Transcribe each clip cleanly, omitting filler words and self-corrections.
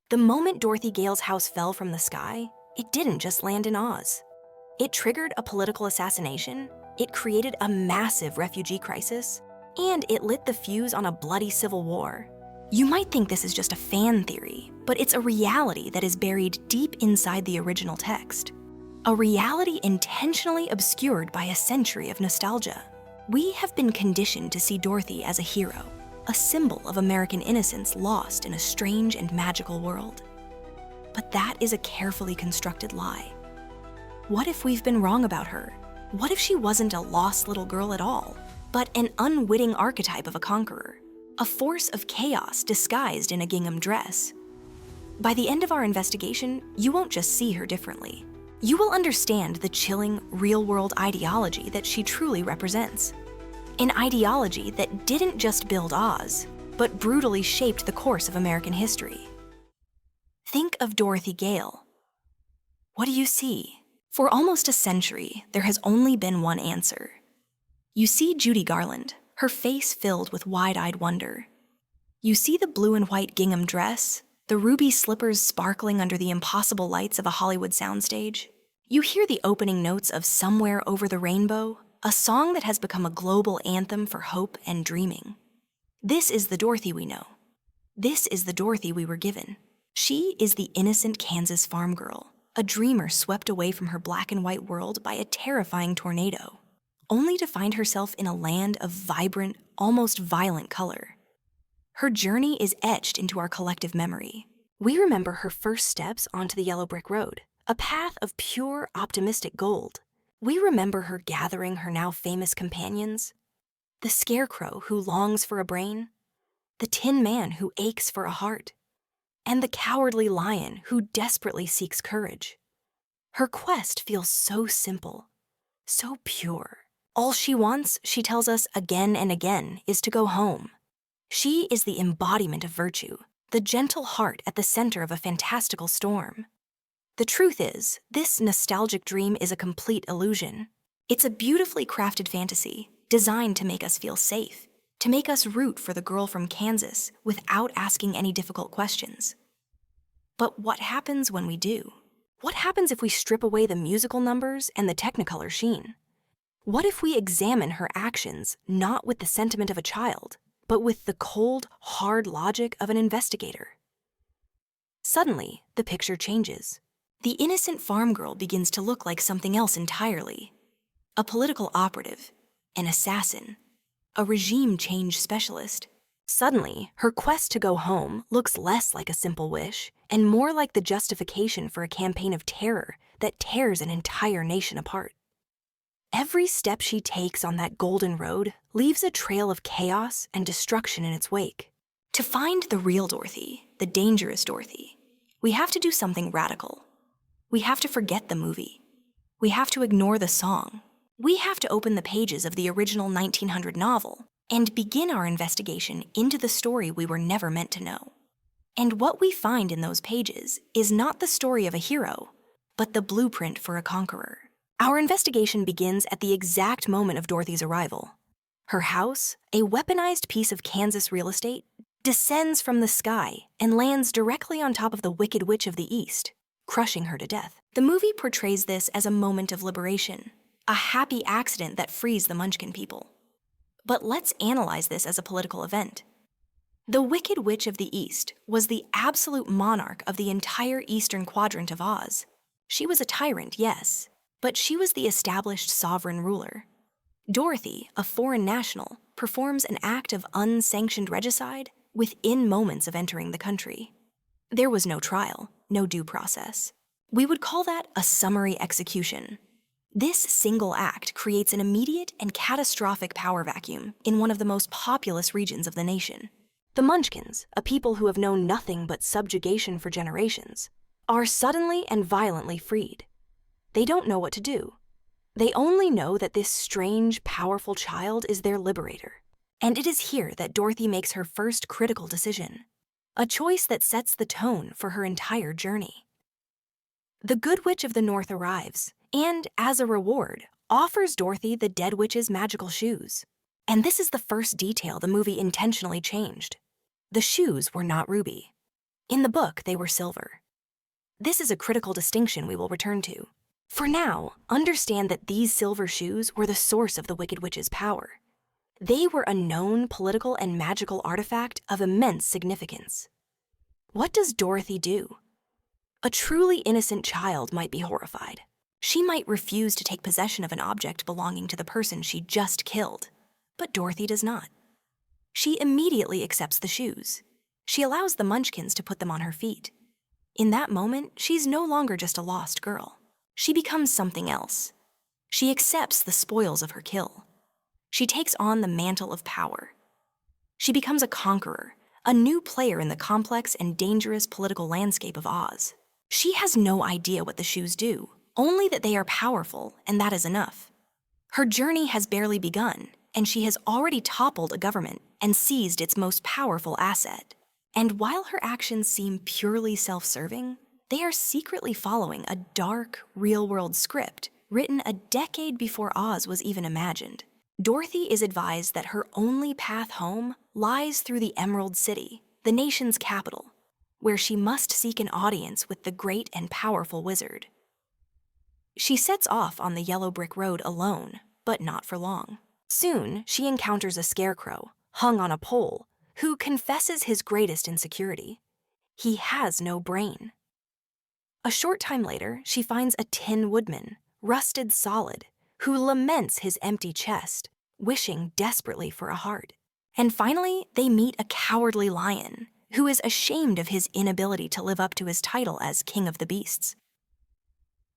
The moment Dorothy Gale's house fell from the sky, it didn't just land in Oz. It triggered a political assassination, it created a massive refugee crisis, and it lit the fuse on a bloody civil war. You might think this is just a fan theory, but it's a reality that is buried deep inside the original text. A reality intentionally obscured by a century of nostalgia. We have been conditioned to see Dorothy as a hero, a symbol of American innocence lost in a strange and magical world. But that is a carefully constructed lie. What if we've been wrong about her? What if she wasn't a lost little girl at all, but an unwitting archetype of a conqueror, a force of chaos disguised in a gingham dress? By the end of our investigation, you won't just see her differently. You will understand the chilling, real-world ideology that she truly represents. An ideology that didn't just build Oz, but brutally shaped the course of American history. Think of Dorothy Gale. What do you see? For almost a century, there has only been one answer. You see Judy Garland, her face filled with wide-eyed wonder. You see the blue and white gingham dress, the ruby slippers sparkling under the impossible lights of a Hollywood soundstage. You hear the opening notes of Somewhere Over the Rainbow, a song that has become a global anthem for hope and dreaming. This is the Dorothy we know. This is the Dorothy we were given. She is the innocent Kansas farm girl, a dreamer swept away from her black and white world by a terrifying tornado, only to find herself in a land of vibrant, almost violent color. Her journey is etched into our collective memory. We remember her first steps onto the yellow brick road, a path of pure, optimistic gold. We remember her gathering her now famous companions, the scarecrow who longs for a brain, the tin man who aches for a heart, and the cowardly lion who desperately seeks courage. Her quest feels so simple, so pure. All she wants, she tells us again and again, is to go home. She is the embodiment of virtue, the gentle heart at the center of a fantastical storm. The truth is, this nostalgic dream is a complete illusion. It's a beautifully crafted fantasy, designed to make us feel safe, to make us root for the girl from Kansas without asking any difficult questions. But what happens when we do? What happens if we strip away the musical numbers and the Technicolor sheen? What if we examine her actions not with the sentiment of a child, but with the cold, hard logic of an investigator? Suddenly, the picture changes. The innocent farm girl begins to look like something else entirely. A political operative, an assassin, a regime change specialist. Suddenly, her quest to go home looks less like a simple wish and more like the justification for a campaign of terror that tears an entire nation apart. Every step she takes on that golden road leaves a trail of chaos and destruction in its wake. To find the real Dorothy, the dangerous Dorothy, we have to do something radical. We have to forget the movie. We have to ignore the song. We have to open the pages of the original 1900 novel and begin our investigation into the story we were never meant to know. And what we find in those pages is not the story of a hero, but the blueprint for a conqueror. Our investigation begins at the exact moment of Dorothy's arrival. Her house, a weaponized piece of Kansas real estate, descends from the sky and lands directly on top of the Wicked Witch of the East, crushing her to death. The movie portrays this as a moment of liberation, a happy accident that frees the Munchkin people. But let's analyze this as a political event. The Wicked Witch of the East was the absolute monarch of the entire eastern quadrant of Oz. She was a tyrant, yes, but she was the established sovereign ruler. Dorothy, a foreign national, performs an act of unsanctioned regicide within moments of entering the country. There was no trial, no due process. We would call that a summary execution. This single act creates an immediate and catastrophic power vacuum in one of the most populous regions of the nation. The Munchkins, a people who have known nothing but subjugation for generations, are suddenly and violently freed. They don't know what to do. They only know that this strange, powerful child is their liberator. And it is here that Dorothy makes her first critical decision, a choice that sets the tone for her entire journey. The Good Witch of the North arrives, and, as a reward, offers Dorothy the Dead Witch's magical shoes. And this is the first detail the movie intentionally changed. The shoes were not ruby. In the book, they were silver. This is a critical distinction we will return to. For now, understand that these silver shoes were the source of the Wicked Witch's power. They were a known political and magical artifact of immense significance. What does Dorothy do? A truly innocent child might be horrified. She might refuse to take possession of an object belonging to the person she just killed. But Dorothy does not. She immediately accepts the shoes. She allows the Munchkins to put them on her feet. In that moment, she's no longer just a lost girl. She becomes something else. She accepts the spoils of her kill. She takes on the mantle of power. She becomes a conqueror, a new player in the complex and dangerous political landscape of Oz. She has no idea what the shoes do, only that they are powerful, and that is enough. Her journey has barely begun, and she has already toppled a government and seized its most powerful asset. And while her actions seem purely self-serving, they are secretly following a dark, real-world script written a decade before Oz was even imagined. Dorothy is advised that her only path home lies through the Emerald City, the nation's capital, where she must seek an audience with the great and powerful wizard. She sets off on the yellow brick road alone, but not for long. Soon, she encounters a scarecrow, hung on a pole, who confesses his greatest insecurity. He has no brain. A short time later, she finds a Tin Woodman, rusted solid, who laments his empty chest, wishing desperately for a heart. And finally, they meet a cowardly lion, who is ashamed of his inability to live up to his title as King of the Beasts.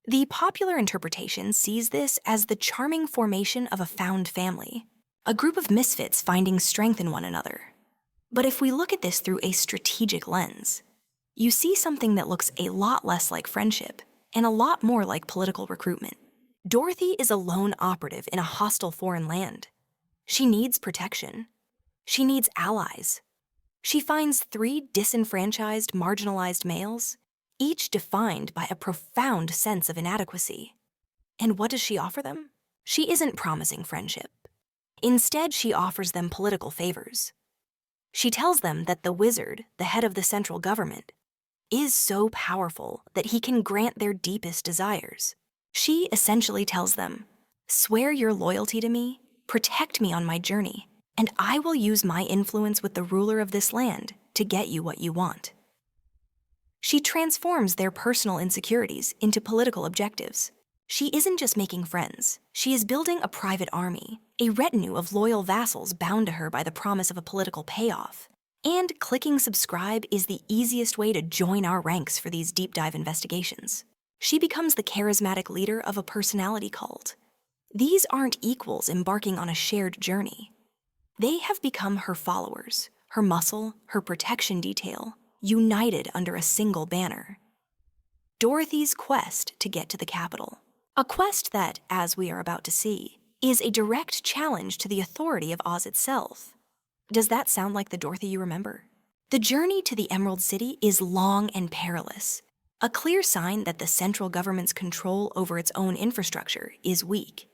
The popular interpretation sees this as the charming formation of a found family, a group of misfits finding strength in one another. But if we look at this through a strategic lens, you see something that looks a lot less like friendship and a lot more like political recruitment. Dorothy is a lone operative in a hostile foreign land. She needs protection. She needs allies. She finds 3 disenfranchised, marginalized males, each defined by a profound sense of inadequacy. And what does she offer them? She isn't promising friendship. Instead, she offers them political favors. She tells them that the wizard, the head of the central government, is so powerful that he can grant their deepest desires. She essentially tells them, "Swear your loyalty to me, protect me on my journey, and I will use my influence with the ruler of this land to get you what you want." She transforms their personal insecurities into political objectives. She isn't just making friends. She is building a private army, a retinue of loyal vassals bound to her by the promise of a political payoff. And clicking subscribe is the easiest way to join our ranks for these deep dive investigations. She becomes the charismatic leader of a personality cult. These aren't equals embarking on a shared journey. They have become her followers, her muscle, her protection detail, united under a single banner. Dorothy's quest to get to the capital. A quest that, as we are about to see, is a direct challenge to the authority of Oz itself. Does that sound like the Dorothy you remember? The journey to the Emerald City is long and perilous, a clear sign that the central government's control over its own infrastructure is weak.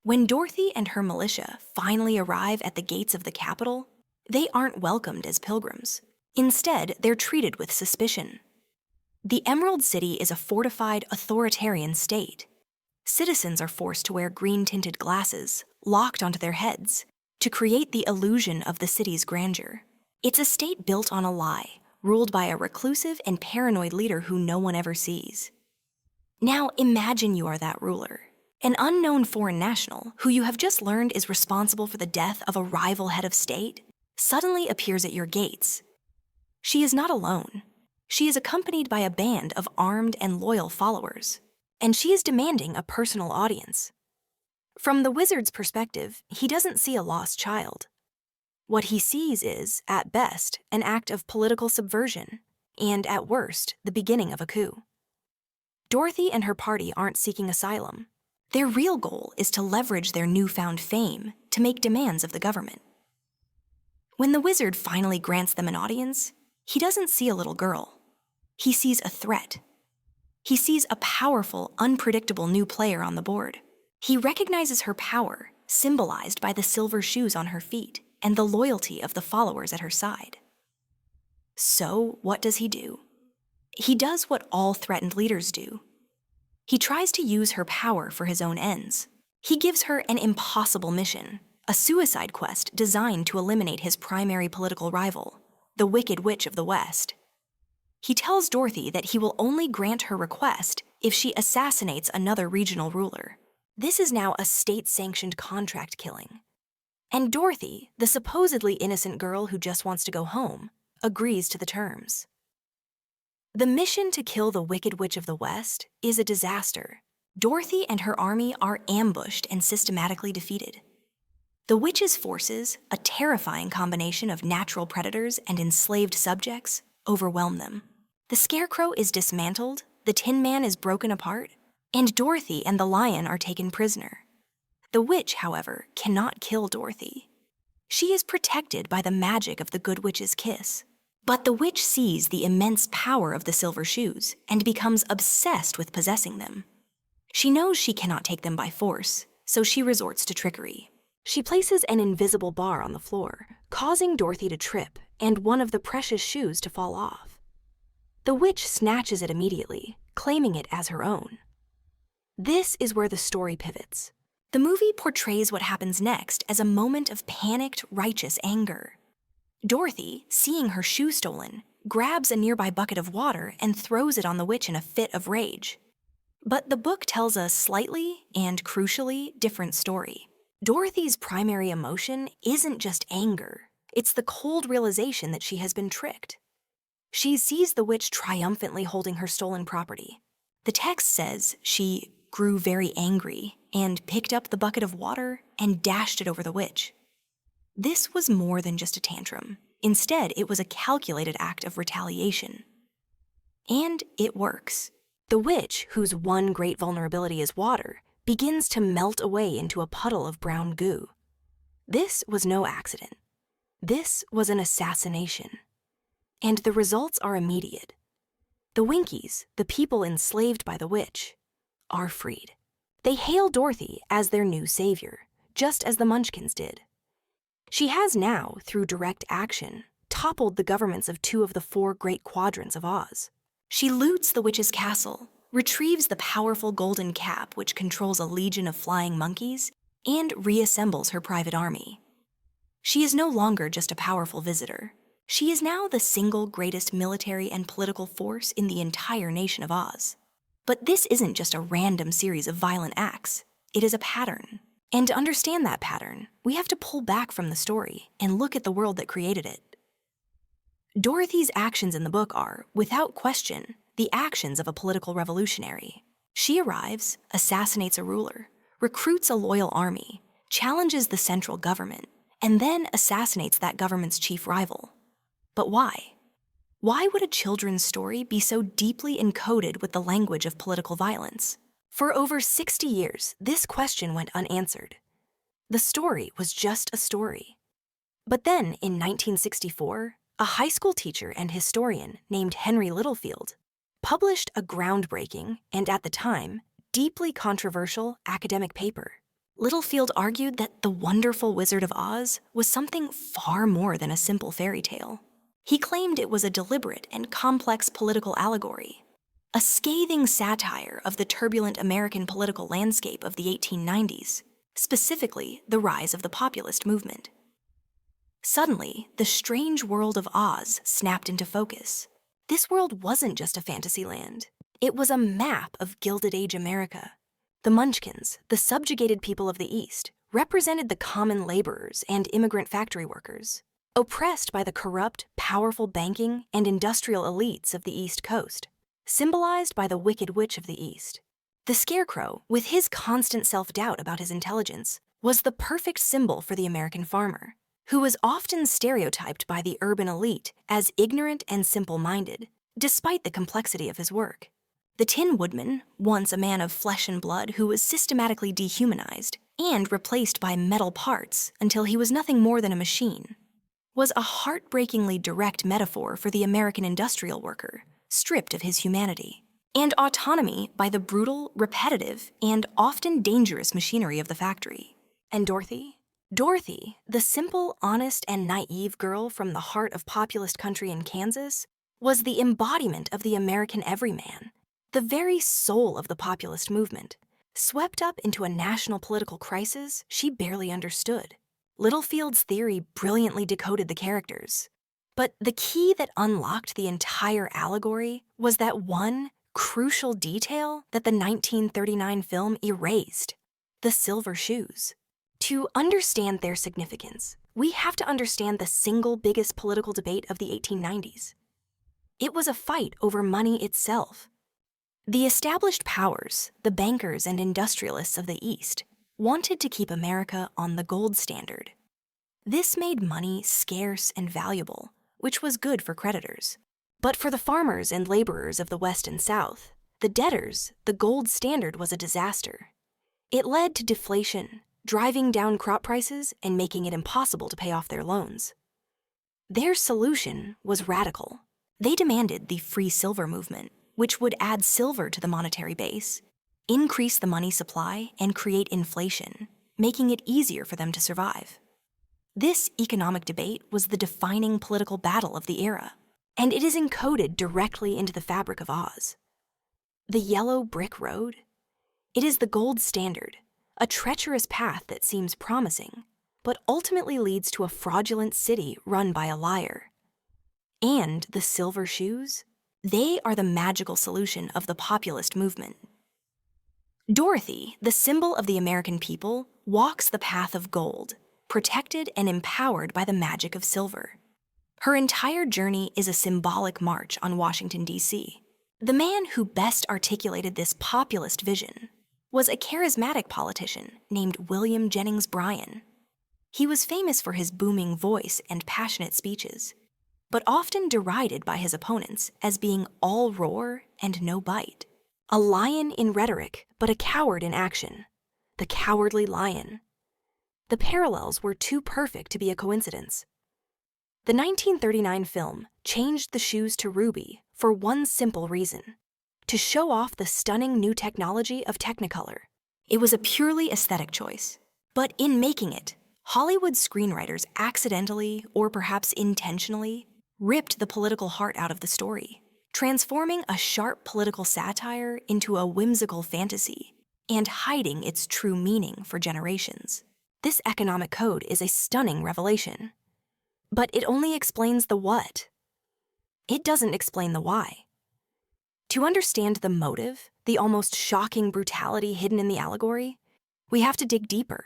When Dorothy and her militia finally arrive at the gates of the capital, they aren't welcomed as pilgrims. Instead, they're treated with suspicion. The Emerald City is a fortified, authoritarian state. Citizens are forced to wear green-tinted glasses, locked onto their heads, to create the illusion of the city's grandeur. It's a state built on a lie, ruled by a reclusive and paranoid leader who no one ever sees. Now imagine you are that ruler. An unknown foreign national, who you have just learned is responsible for the death of a rival head of state, suddenly appears at your gates. She is not alone. She is accompanied by a band of armed and loyal followers, and she is demanding a personal audience. From the wizard's perspective, he doesn't see a lost child. What he sees is, at best, an act of political subversion, and at worst, the beginning of a coup. Dorothy and her party aren't seeking asylum. Their real goal is to leverage their newfound fame to make demands of the government. When the wizard finally grants them an audience, he doesn't see a little girl. He sees a threat. He sees a powerful, unpredictable new player on the board. He recognizes her power, symbolized by the silver shoes on her feet and the loyalty of the followers at her side. So what does he do? He does what all threatened leaders do. He tries to use her power for his own ends. He gives her an impossible mission, a suicide quest designed to eliminate his primary political rival, the Wicked Witch of the West. He tells Dorothy that he will only grant her request if she assassinates another regional ruler. This is now a state-sanctioned contract killing. And Dorothy, the supposedly innocent girl who just wants to go home, agrees to the terms. The mission to kill the Wicked Witch of the West is a disaster. Dorothy and her army are ambushed and systematically defeated. The witch's forces, a terrifying combination of natural predators and enslaved subjects, overwhelm them. The Scarecrow is dismantled, the Tin Man is broken apart, and Dorothy and the lion are taken prisoner. The witch, however, cannot kill Dorothy. She is protected by the magic of the Good Witch's kiss. But the witch sees the immense power of the silver shoes and becomes obsessed with possessing them. She knows she cannot take them by force, so she resorts to trickery. She places an invisible bar on the floor, causing Dorothy to trip and one of the precious shoes to fall off. The witch snatches it immediately, claiming it as her own. This is where the story pivots. The movie portrays what happens next as a moment of panicked, righteous anger. Dorothy, seeing her shoe stolen, grabs a nearby bucket of water and throws it on the witch in a fit of rage. But the book tells a slightly and crucially different story. Dorothy's primary emotion isn't just anger, it's the cold realization that she has been tricked. She sees the witch triumphantly holding her stolen property. The text says she grew very angry and picked up the bucket of water and dashed it over the witch. This was more than just a tantrum. Instead, it was a calculated act of retaliation. And it works. The witch, whose one great vulnerability is water, begins to melt away into a puddle of brown goo. This was no accident. This was an assassination. And the results are immediate. The Winkies, the people enslaved by the witch, are freed. They hail Dorothy as their new savior, just as the Munchkins did. She has now, through direct action, toppled the governments of 2 of the 4 great quadrants of Oz. She loots the witch's castle, retrieves the powerful golden cap which controls a legion of flying monkeys, and reassembles her private army. She is no longer just a powerful visitor. She is now the single greatest military and political force in the entire nation of Oz. But this isn't just a random series of violent acts. It is a pattern. And to understand that pattern, we have to pull back from the story and look at the world that created it. Dorothy's actions in the book are, without question, the actions of a political revolutionary. She arrives, assassinates a ruler, recruits a loyal army, challenges the central government, and then assassinates that government's chief rival. But why? Why would a children's story be so deeply encoded with the language of political violence? For over 60 years, this question went unanswered. The story was just a story. But then, in 1964, a high school teacher and historian named Henry Littlefield published a groundbreaking and, at the time, deeply controversial academic paper. Littlefield argued that The Wonderful Wizard of Oz was something far more than a simple fairy tale. He claimed it was a deliberate and complex political allegory, a scathing satire of the turbulent American political landscape of the 1890s, specifically the rise of the Populist movement. Suddenly, the strange world of Oz snapped into focus. This world wasn't just a fantasy land. It was a map of Gilded Age America. The Munchkins, the subjugated people of the East, represented the common laborers and immigrant factory workers, oppressed by the corrupt, powerful banking and industrial elites of the East Coast, symbolized by the Wicked Witch of the East. The Scarecrow, with his constant self-doubt about his intelligence, was the perfect symbol for the American farmer, who was often stereotyped by the urban elite as ignorant and simple-minded, despite the complexity of his work. The Tin Woodman, once a man of flesh and blood who was systematically dehumanized and replaced by metal parts until he was nothing more than a machine, was a heartbreakingly direct metaphor for the American industrial worker, stripped of his humanity, and autonomy by the brutal, repetitive, and often dangerous machinery of the factory. And Dorothy? Dorothy, the simple, honest, and naive girl from the heart of populist country in Kansas, was the embodiment of the American everyman, the very soul of the populist movement. Swept up into a national political crisis she barely understood, Littlefield's theory brilliantly decoded the characters. But the key that unlocked the entire allegory was that one crucial detail that the 1939 film erased: the silver shoes. To understand their significance, we have to understand the single biggest political debate of the 1890s. It was a fight over money itself. The established powers, the bankers and industrialists of the East, wanted to keep America on the gold standard. This made money scarce and valuable, which was good for creditors. But for the farmers and laborers of the West and South, the debtors, the gold standard was a disaster. It led to deflation, driving down crop prices and making it impossible to pay off their loans. Their solution was radical. They demanded the free silver movement, which would add silver to the monetary base, increase the money supply, and create inflation, making it easier for them to survive. This economic debate was the defining political battle of the era, and it is encoded directly into the fabric of Oz. The yellow brick road? It is the gold standard, a treacherous path that seems promising, but ultimately leads to a fraudulent city run by a liar. And the silver shoes? They are the magical solution of the populist movement. Dorothy, the symbol of the American people, walks the path of gold, protected and empowered by the magic of silver. Her entire journey is a symbolic march on Washington, D.C. The man who best articulated this populist vision was a charismatic politician named William Jennings Bryan. He was famous for his booming voice and passionate speeches, but often derided by his opponents as being all roar and no bite. A lion in rhetoric, but a coward in action. The cowardly lion. The parallels were too perfect to be a coincidence. The 1939 film changed the shoes to ruby for one simple reason: to show off the stunning new technology of Technicolor. It was a purely aesthetic choice. But in making it, Hollywood screenwriters accidentally, or perhaps intentionally, ripped the political heart out of the story, transforming a sharp political satire into a whimsical fantasy, and hiding its true meaning for generations. This economic code is a stunning revelation. But it only explains the what. It doesn't explain the why. To understand the motive, the almost shocking brutality hidden in the allegory, we have to dig deeper.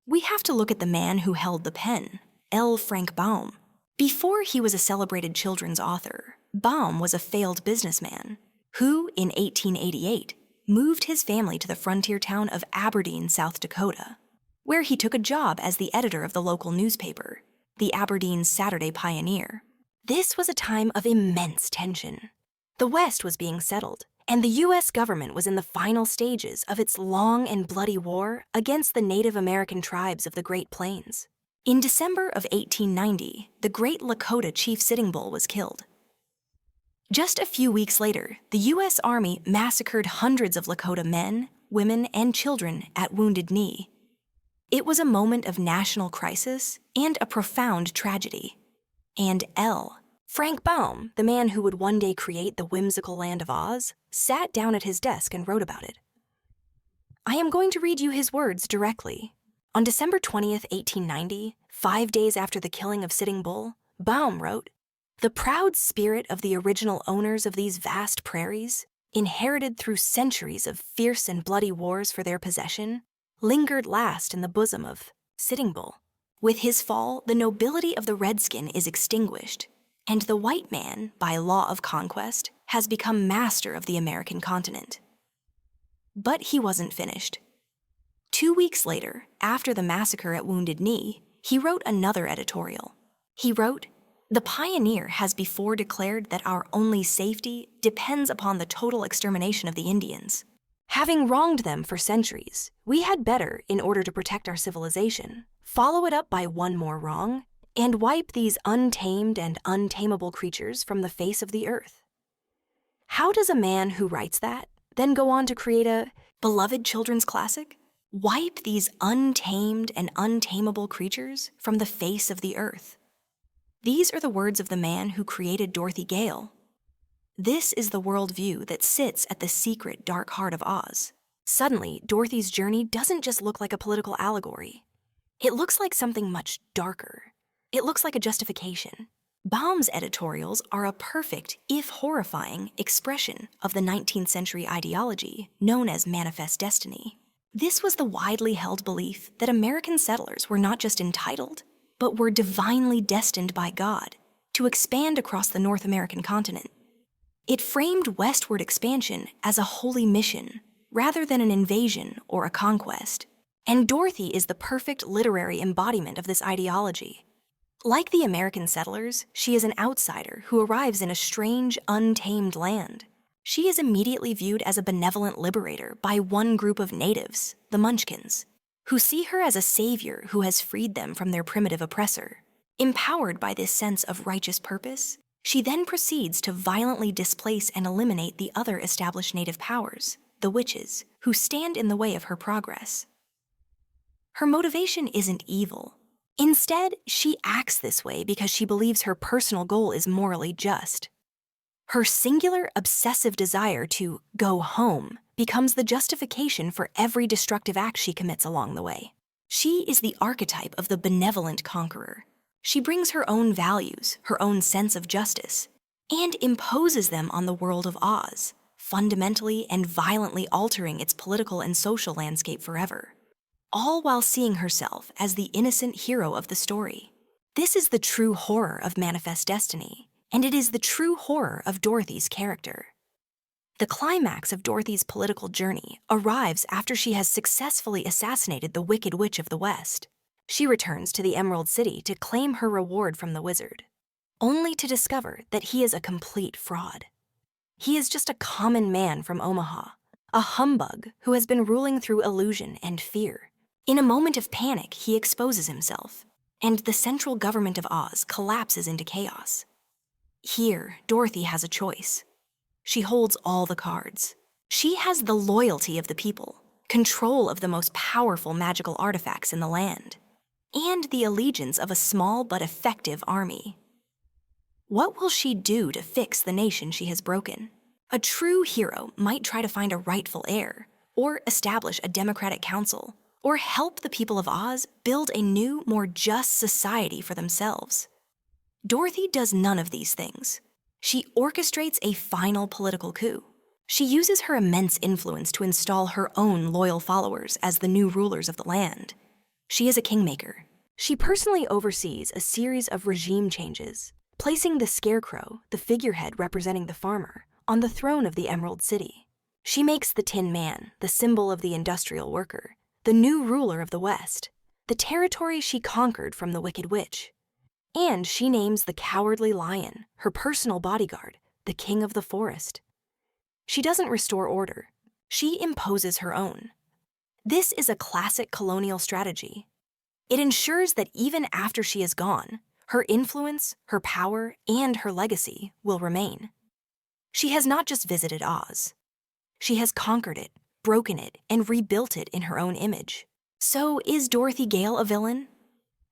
We have to look at the man who held the pen, L. Frank Baum. Before he was a celebrated children's author, Baum was a failed businessman who, in 1888, moved his family to the frontier town of Aberdeen, South Dakota, where he took a job as the editor of the local newspaper, the Aberdeen Saturday Pioneer. This was a time of immense tension. The West was being settled, and the U.S. government was in the final stages of its long and bloody war against the Native American tribes of the Great Plains. In December of 1890, the great Lakota chief Sitting Bull was killed. Just a few weeks later, the U.S. Army massacred hundreds of Lakota men, women, and children at Wounded Knee. It was a moment of national crisis and a profound tragedy. And Frank Baum, the man who would one day create the whimsical land of Oz, sat down at his desk and wrote about it. I am going to read you his words directly. On December 20th, 1890, 5 days after the killing of Sitting Bull, Baum wrote, "The proud spirit of the original owners of these vast prairies, inherited through centuries of fierce and bloody wars for their possession, lingered last in the bosom of Sitting Bull. With his fall, the nobility of the redskin is extinguished, and the white man, by law of conquest, has become master of the American continent." But he wasn't finished. 2 weeks later, after the massacre at Wounded Knee, he wrote another editorial. He wrote, "The Pioneer has before declared that our only safety depends upon the total extermination of the Indians. Having wronged them for centuries, we had better, in order to protect our civilization, follow it up by one more wrong, and wipe these untamed and untamable creatures from the face of the earth." How does a man who writes that then go on to create a beloved children's classic? Wipe these untamed and untamable creatures from the face of the earth. These are the words of the man who created Dorothy Gale. This is the worldview that sits at the secret dark heart of Oz. Suddenly, Dorothy's journey doesn't just look like a political allegory. It looks like something much darker. It looks like a justification. Baum's editorials are a perfect, if horrifying, expression of the 19th century ideology known as manifest destiny. This was the widely held belief that American settlers were not just entitled, but were divinely destined by God to expand across the North American continent. It framed westward expansion as a holy mission, rather than an invasion or a conquest. And Dorothy is the perfect literary embodiment of this ideology. Like the American settlers, she is an outsider who arrives in a strange, untamed land. She is immediately viewed as a benevolent liberator by one group of natives, the Munchkins, who see her as a savior who has freed them from their primitive oppressor. Empowered by this sense of righteous purpose, she then proceeds to violently displace and eliminate the other established native powers, the witches, who stand in the way of her progress. Her motivation isn't evil. Instead, she acts this way because she believes her personal goal is morally just. Her singular, obsessive desire to go home becomes the justification for every destructive act she commits along the way. She is the archetype of the benevolent conqueror. She brings her own values, her own sense of justice, and imposes them on the world of Oz, fundamentally and violently altering its political and social landscape forever, all while seeing herself as the innocent hero of the story. This is the true horror of manifest destiny, and it is the true horror of Dorothy's character. The climax of Dorothy's political journey arrives after she has successfully assassinated the Wicked Witch of the West. She returns to the Emerald City to claim her reward from the wizard, only to discover that he is a complete fraud. He is just a common man from Omaha, a humbug who has been ruling through illusion and fear. In a moment of panic, he exposes himself, and the central government of Oz collapses into chaos. Here, Dorothy has a choice. She holds all the cards. She has the loyalty of the people, control of the most powerful magical artifacts in the land, and the allegiance of a small but effective army. What will she do to fix the nation she has broken? A true hero might try to find a rightful heir, or establish a democratic council, or help the people of Oz build a new, more just society for themselves. Dorothy does none of these things. She orchestrates a final political coup. She uses her immense influence to install her own loyal followers as the new rulers of the land. She is a kingmaker. She personally oversees a series of regime changes, placing the scarecrow, the figurehead representing the farmer, on the throne of the Emerald City. She makes the Tin Man, the symbol of the industrial worker, the new ruler of the West, the territory she conquered from the Wicked Witch. And she names the Cowardly Lion, her personal bodyguard, the king of the forest. She doesn't restore order. She imposes her own. This is a classic colonial strategy. It ensures that even after she is gone, her influence, her power, and her legacy will remain. She has not just visited Oz. She has conquered it, broken it, and rebuilt it in her own image. So is Dorothy Gale a villain?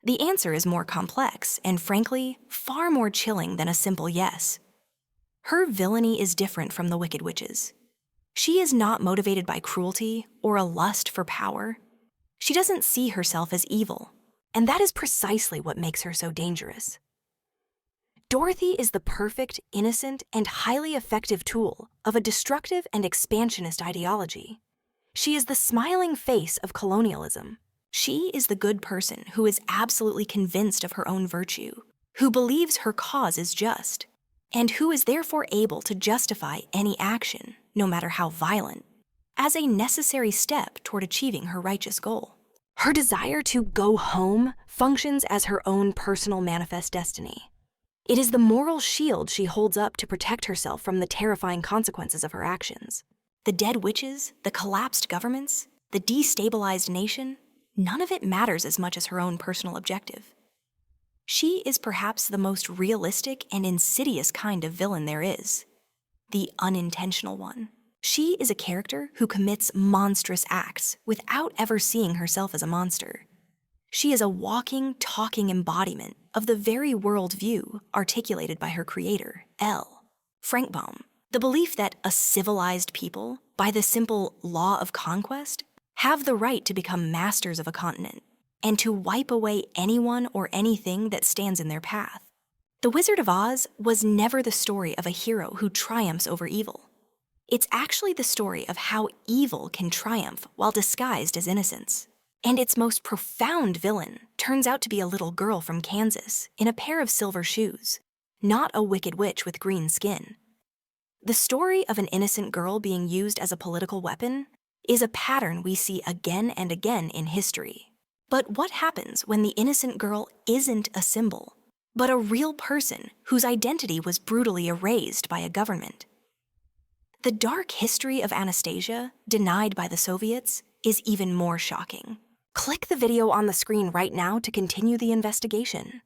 The answer is more complex and, frankly, far more chilling than a simple yes. Her villainy is different from the Wicked Witch's. She is not motivated by cruelty or a lust for power. She doesn't see herself as evil, and that is precisely what makes her so dangerous. Dorothy is the perfect, innocent, and highly effective tool of a destructive and expansionist ideology. She is the smiling face of colonialism. She is the good person who is absolutely convinced of her own virtue, who believes her cause is just, and who is therefore able to justify any action, no matter how violent, as a necessary step toward achieving her righteous goal. Her desire to go home functions as her own personal manifest destiny. It is the moral shield she holds up to protect herself from the terrifying consequences of her actions. The dead witches, the collapsed governments, the destabilized nation, none of it matters as much as her own personal objective. She is perhaps the most realistic and insidious kind of villain there is, the unintentional one. She is a character who commits monstrous acts without ever seeing herself as a monster. She is a walking, talking embodiment of the very worldview articulated by her creator, L. Frank Baum. The belief that a civilized people, by the simple law of conquest, have the right to become masters of a continent and to wipe away anyone or anything that stands in their path. The Wizard of Oz was never the story of a hero who triumphs over evil. It's actually the story of how evil can triumph while disguised as innocence. And its most profound villain turns out to be a little girl from Kansas in a pair of silver shoes, not a wicked witch with green skin. The story of an innocent girl being used as a political weapon is a pattern we see again and again in history. But what happens when the innocent girl isn't a symbol, but a real person whose identity was brutally erased by a government? The dark history of Anastasia, denied by the Soviets, is even more shocking. Click the video on the screen right now to continue the investigation.